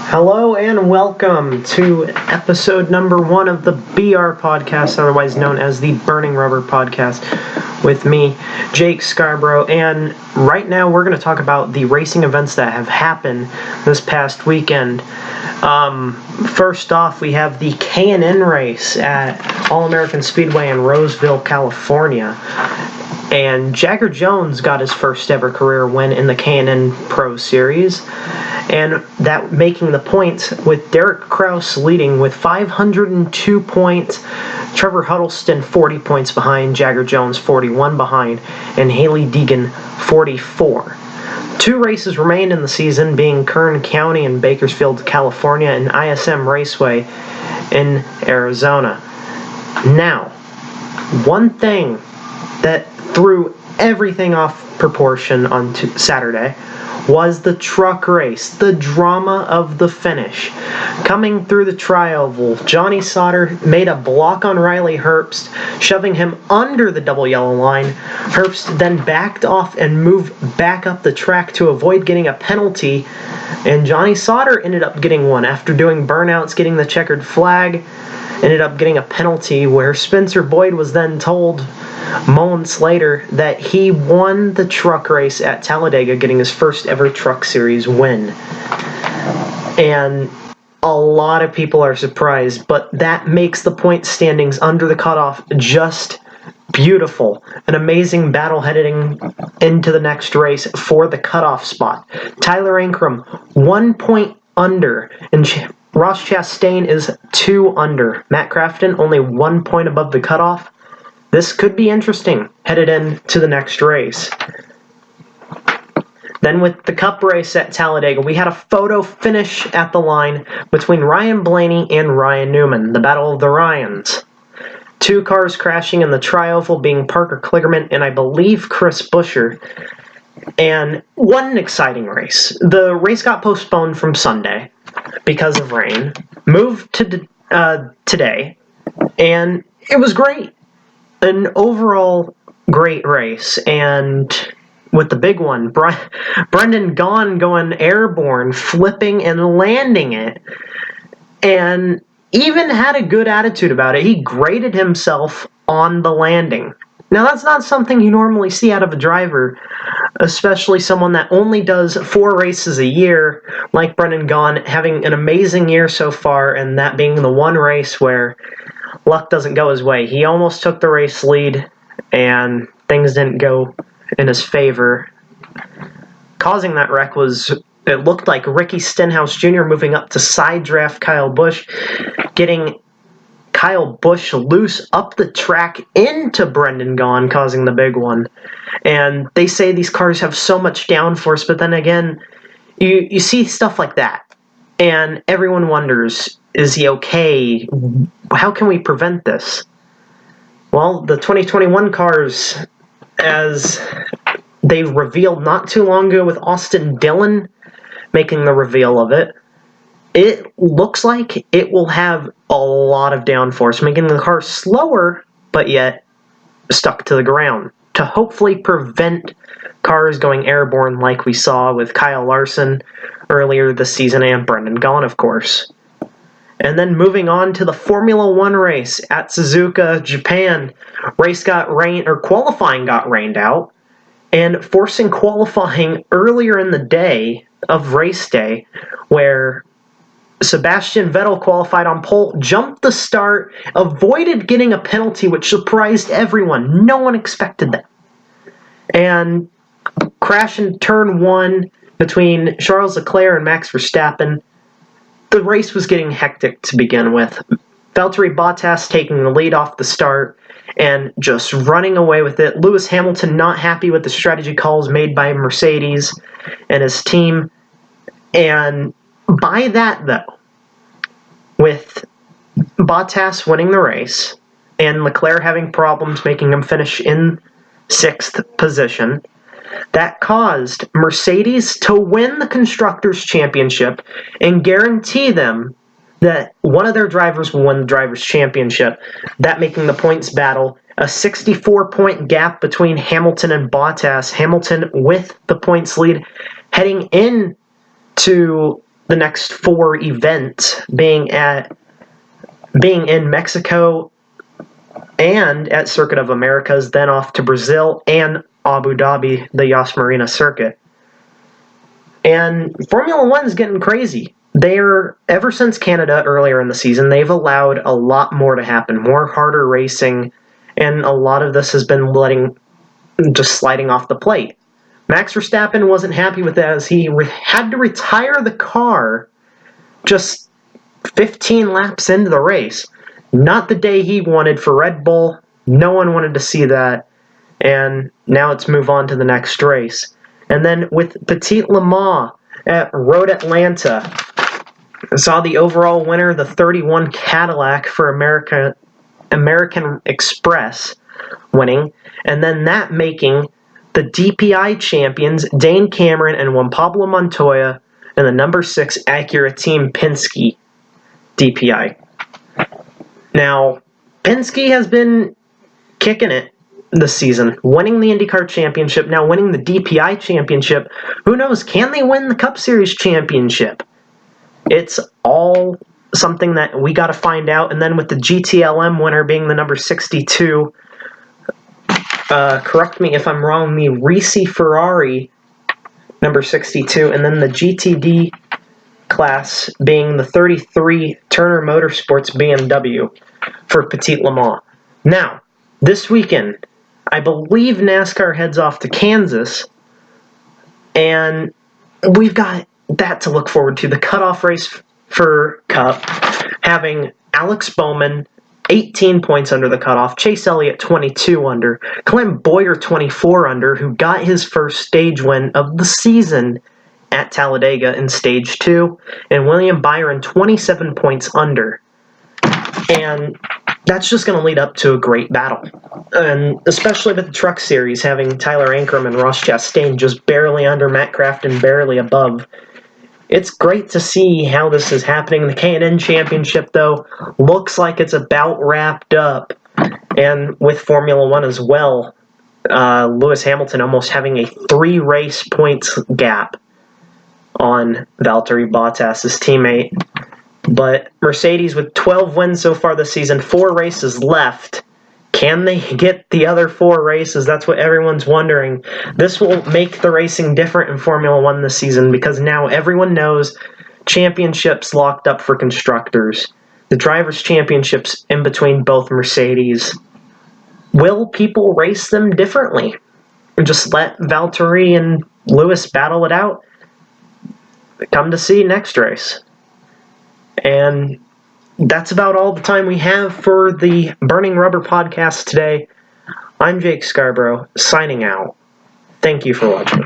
Hello and welcome to episode number 1 of the BR podcast, otherwise known as the Burning Rubber podcast, with me, Jake Scarbrough. And right now we're going to talk about the racing events that have happened this past weekend. First off, we have the K&N race at All-American Speedway in Roseville, California. And Jagger Jones got his first ever career win in the K&N Pro Series. And that making the points with Derek Kraus leading with 502 points, Trevor Huddleston 40 points behind, Jagger Jones 41 behind, and Haley Deegan 44. 2 races remained in the season, being Kern County in Bakersfield, California, and ISM Raceway in Arizona. Now, one thing that threw everything off proportion on Saturday was the truck race, the drama of the finish. Coming through the tri-oval, Johnny Sauter made a block on Riley Herbst, shoving him under the double yellow line. Herbst then backed off and moved back up the track to avoid getting a penalty, and Johnny Sauter ended up getting one after doing burnouts, getting the checkered flag, ended up getting a penalty where Spencer Boyd was then told moments later that he won the truck race at Talladega, getting his first ever Truck Series win. And a lot of people are surprised, but that makes the point standings under the cutoff just beautiful. An amazing battle heading into the next race for the cutoff spot. Tyler Ankrum, 1 point under, and Ross Chastain is 2 under. Matt Crafton only 1 point above the cutoff. This could be interesting headed into the next race. Then with the Cup race at Talladega, we had a photo finish at the line between Ryan Blaney and Ryan Newman, the Battle of the Ryans. 2 cars crashing in the tri-oval, being Parker Kligerman and I believe Chris Buescher. And what an exciting race. The race got postponed from Sunday because of rain, moved to today, and it was great. An overall great race, and with the big one, Brendan Gaughan going airborne, flipping and landing it, and even had a good attitude about it. He graded himself on the landing. Now, that's not something you normally see out of a driver, especially someone that only does 4 races a year, like Brendan Gaughan, having an amazing year so far, and that being the one race where luck doesn't go his way. He almost took the race lead, and things didn't go in his favor. Causing that wreck it looked like Ricky Stenhouse Jr. moving up to side draft Kyle Busch, getting Kyle Busch loose up the track into Brendan Gaughan, causing the big one. And they say these cars have so much downforce, but then again, you see stuff like that, and everyone wonders, is he okay? How can we prevent this? Well, the 2021 cars, as they revealed not too long ago with Austin Dillon making the reveal of it, it looks like it will have a lot of downforce, making the car slower, but yet stuck to the ground, to hopefully prevent cars going airborne like we saw with Kyle Larson earlier this season and Brendan Gaughan, of course. And then moving on to the Formula One race at Suzuka, Japan, qualifying got rained out, and forcing qualifying earlier in the day of race day, where Sebastian Vettel qualified on pole, jumped the start, avoided getting a penalty, which surprised everyone. No one expected that. And crashed in turn 1 between Charles Leclerc and Max Verstappen. The race was getting hectic to begin with. Valtteri Bottas taking the lead off the start and just running away with it. Lewis Hamilton not happy with the strategy calls made by Mercedes and his team. And by that, though, with Bottas winning the race and Leclerc having problems making him finish in 6th position, that caused Mercedes to win the Constructors' Championship and guarantee them that one of their drivers will win the Drivers' Championship, that making the points battle a 64-point gap between Hamilton and Bottas. Hamilton with the points lead heading in to the next 4 events being in Mexico and at Circuit of Americas, then off to Brazil and Abu Dhabi, the Yas Marina circuit. And Formula One's getting crazy. Ever since Canada earlier in the season, they've allowed a lot more to happen, more harder racing, and a lot of this has been just sliding off the plate. Max Verstappen wasn't happy with that as he had to retire the car just 15 laps into the race. Not the day he wanted for Red Bull. No one wanted to see that. And now let's move on to the next race. And then with Petit Le Mans at Road Atlanta, I saw the overall winner, the 31 Cadillac for American Express winning. And then that making the DPI champions Dane Cameron and Juan Pablo Montoya and the number 6 Acura Team Penske DPI. Now, Penske has been kicking it this season, winning the IndyCar Championship, now winning the DPI Championship. Who knows, can they win the Cup Series Championship? It's all something that we got to find out. And then with the GTLM winner being the number 62, correct me if I'm wrong, the Ricci Ferrari number 62, and then the GTD class being the 33 Turner Motorsports BMW for Petit Le Mans. Now, this weekend, I believe NASCAR heads off to Kansas, and we've got that to look forward to. The cutoff race for Cup, having Alex Bowman 18 points under the cutoff, Chase Elliott 22 under, Clem Boyer 24 under, who got his first stage win of the season at Talladega in Stage 2, and William Byron 27 points under. And that's just going to lead up to a great battle. And especially with the Truck Series, having Tyler Ankrum and Ross Chastain just barely under, Matt Crafton barely above. It's great to see how this is happening. The K&N Championship, though, looks like it's about wrapped up. And with Formula One as well, Lewis Hamilton almost having a 3-race points gap on Valtteri Bottas' teammate. But Mercedes with 12 wins so far this season, 4 races left. Can they get the other 4 races? That's what everyone's wondering. This will make the racing different in Formula One this season because now everyone knows championships locked up for constructors. The Drivers' Championships in between both Mercedes. Will people race them differently? And just let Valtteri and Lewis battle it out? Come to see next race. And that's about all the time we have for the Burning Rubber podcast today. I'm Jake Scarbrough, signing out. Thank you for watching.